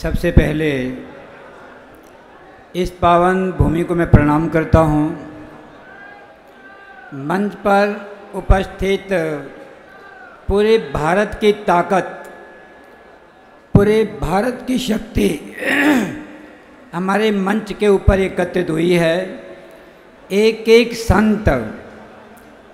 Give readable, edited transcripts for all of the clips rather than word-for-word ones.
सबसे पहले इस पावन भूमि को मैं प्रणाम करता हूँ। मंच पर उपस्थित पूरे भारत की ताकत, पूरे भारत की शक्ति हमारे मंच के ऊपर एकत्रित हुई है। एक एक संत,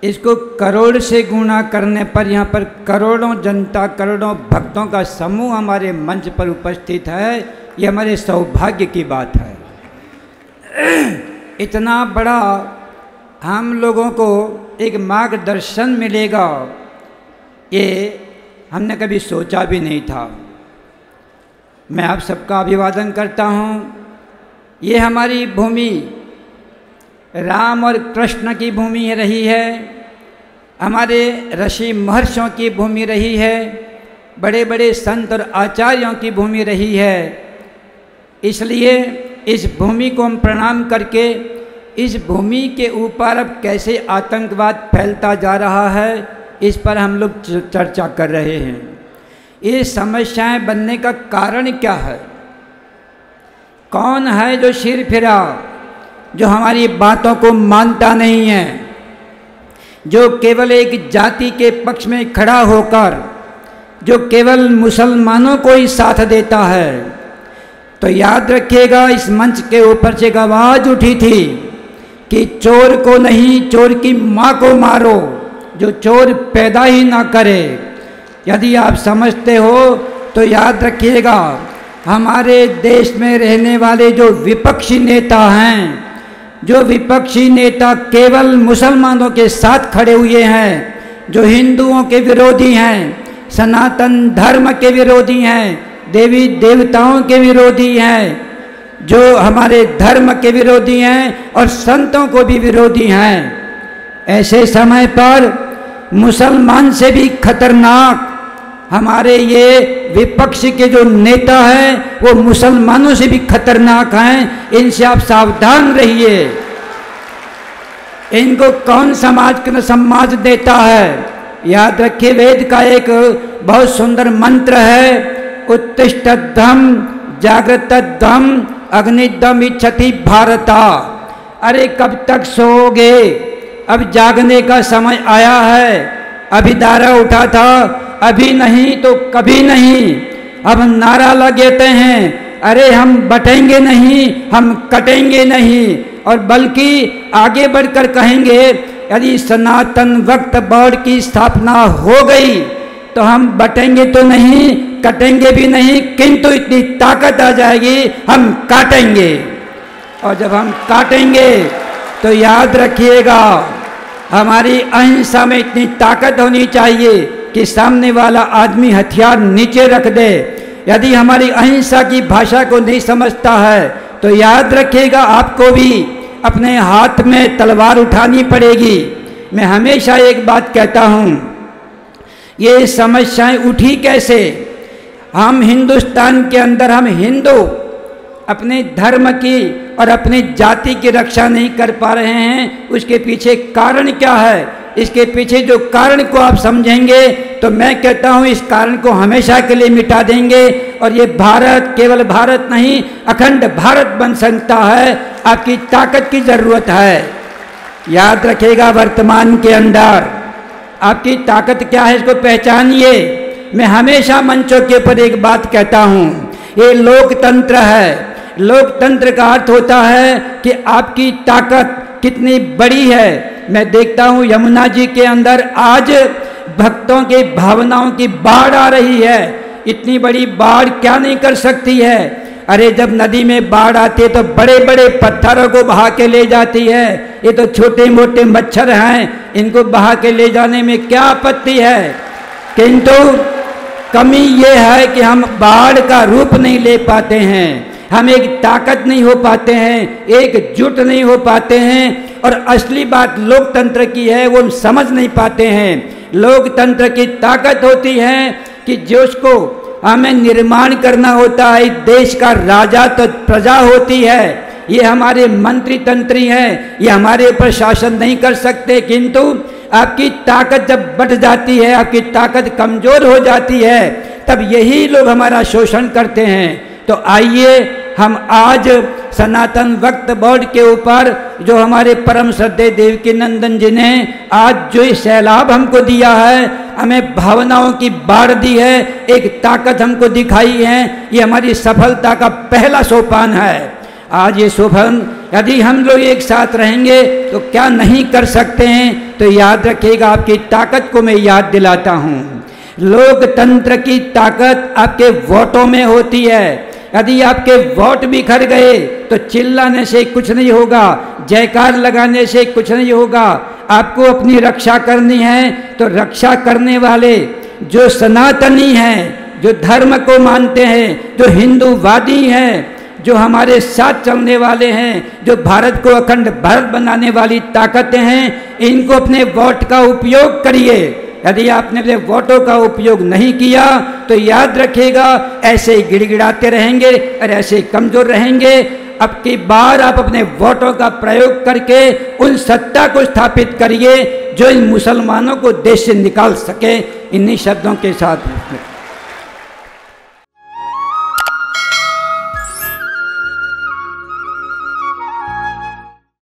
इसको करोड़ से गुणा करने पर यहाँ पर करोड़ों जनता, करोड़ों भक्तों का समूह हमारे मंच पर उपस्थित है। ये हमारे सौभाग्य की बात है। इतना बड़ा हम लोगों को एक मार्गदर्शन मिलेगा, ये हमने कभी सोचा भी नहीं था। मैं आप सबका अभिवादन करता हूँ। ये हमारी भूमि राम और कृष्ण की भूमि रही है, हमारे ऋषि महर्षियों की भूमि रही है, बड़े बड़े संत और आचार्यों की भूमि रही है। इसलिए इस भूमि को हम प्रणाम करके इस भूमि के ऊपर अब कैसे आतंकवाद फैलता जा रहा है, इस पर हम लोग चर्चा कर रहे हैं। ये समस्याएं बनने का कारण क्या है? कौन है जो सिर फिरा, जो हमारी बातों को मानता नहीं है, जो केवल एक जाति के पक्ष में खड़ा होकर जो केवल मुसलमानों को ही साथ देता है? तो याद रखिएगा, इस मंच के ऊपर से एक आवाज़ उठी थी कि चोर को नहीं, चोर की माँ को मारो, जो चोर पैदा ही ना करे। यदि आप समझते हो तो याद रखिएगा, हमारे देश में रहने वाले जो विपक्षी नेता हैं, जो विपक्षी नेता केवल मुसलमानों के साथ खड़े हुए हैं, जो हिंदुओं के विरोधी हैं, सनातन धर्म के विरोधी हैं, देवी देवताओं के विरोधी हैं, जो हमारे धर्म के विरोधी हैं और संतों को भी विरोधी हैं, ऐसे समय पर मुसलमान से भी खतरनाक हमारे ये विपक्ष के जो नेता हैं वो मुसलमानों से भी खतरनाक हैं। इनसे आप सावधान रहिए। इनको कौन समाज देता है? याद रखिए, वेद का एक बहुत सुंदर मंत्र है, उत्तिष्ठध्वम जागृतध्वम अग्निध्वम इच्छति भारता। अरे कब तक सोओगे? अब जागने का समय आया है। अभी नारा उठा था, अभी नहीं तो कभी नहीं। अब नारा लगाते हैं, अरे हम बटेंगे नहीं, हम कटेंगे नहीं, और बल्कि आगे बढ़कर कहेंगे, यदि सनातन वक्त बोर्ड की स्थापना हो गई तो हम बटेंगे तो नहीं, कटेंगे भी नहीं, किंतु इतनी ताकत आ जाएगी, हम काटेंगे। और जब हम काटेंगे तो याद रखिएगा, हमारी अहिंसा में इतनी ताकत होनी चाहिए कि सामने वाला आदमी हथियार नीचे रख दे। यदि हमारी अहिंसा की भाषा को नहीं समझता है तो याद रखिएगा, आपको भी अपने हाथ में तलवार उठानी पड़ेगी। मैं हमेशा एक बात कहता हूँ, ये समस्याएं उठी कैसे? हम हिंदुस्तान के अंदर, हम हिंदू अपने धर्म की और अपनी जाति की रक्षा नहीं कर पा रहे हैं। उसके पीछे कारण क्या है? इसके पीछे जो कारण को आप समझेंगे तो मैं कहता हूँ इस कारण को हमेशा के लिए मिटा देंगे, और ये भारत केवल भारत नहीं, अखंड भारत बन सकता है। आपकी ताकत की ज़रूरत है। याद रखिएगा, वर्तमान के अंदर आपकी ताकत क्या है, इसको पहचानिए। मैं हमेशा मंचों के ऊपर एक बात कहता हूँ, ये लोकतंत्र है। लोकतंत्र का अर्थ होता है कि आपकी ताकत कितनी बड़ी है। मैं देखता हूँ यमुना जी के अंदर आज भक्तों के भावनाओं की बाढ़ आ रही है। इतनी बड़ी बाढ़ क्या नहीं कर सकती है? अरे जब नदी में बाढ़ आती है तो बड़े बड़े पत्थरों को बहा के ले जाती है। ये तो छोटे मोटे मच्छर हैं, इनको बहा के ले जाने में क्या आपत्ति है? किंतु कमी ये है कि हम बाढ़ का रूप नहीं ले पाते हैं, हम एक ताकत नहीं हो पाते हैं, एकजुट नहीं हो पाते हैं। और असली बात लोकतंत्र की है, वो हम समझ नहीं पाते हैं। लोकतंत्र की ताकत होती है कि जिसको हमें निर्माण करना होता है, देश का राजा तो प्रजा होती है। ये हमारे मंत्री तंत्री हैं, ये हमारे ऊपर शासन नहीं कर सकते। किंतु आपकी ताकत जब बढ़ जाती है, आपकी ताकत कमज़ोर हो जाती है, तब यही लोग हमारा शोषण करते हैं। तो आइए हम आज सनातन वक्फ बोर्ड के ऊपर जो हमारे परम श्रद्धेय देवकी नंदन जी ने आज जो सैलाब हमको दिया है, हमें भावनाओं की बाढ़ दी है, एक ताकत हमको दिखाई है, ये हमारी सफलता का पहला सोपान है। आज ये सोपान यदि हम लोग एक साथ रहेंगे तो क्या नहीं कर सकते हैं। तो याद रखिएगा, आपकी ताकत को मैं याद दिलाता हूँ। लोकतंत्र की ताकत आपके वोटों में होती है। यदि आपके वोट बिखर गए तो चिल्लाने से कुछ नहीं होगा, जयकार लगाने से कुछ नहीं होगा। आपको अपनी रक्षा करनी है तो रक्षा करने वाले जो सनातनी हैं, जो धर्म को मानते हैं, जो हिंदूवादी हैं, जो हमारे साथ चलने वाले हैं, जो भारत को अखंड भारत बनाने वाली ताकतें हैं, इनको अपने वोट का उपयोग करिए। यदि आपने अपने वोटों का उपयोग नहीं किया तो याद रखिएगा, ऐसे ही गिड़गिड़ाते रहेंगे और ऐसे ही कमजोर रहेंगे। अब की बार आप अपने वोटों का प्रयोग करके उन सत्ता को स्थापित करिए जो इन मुसलमानों को देश से निकाल सके। इन्हीं शब्दों के साथ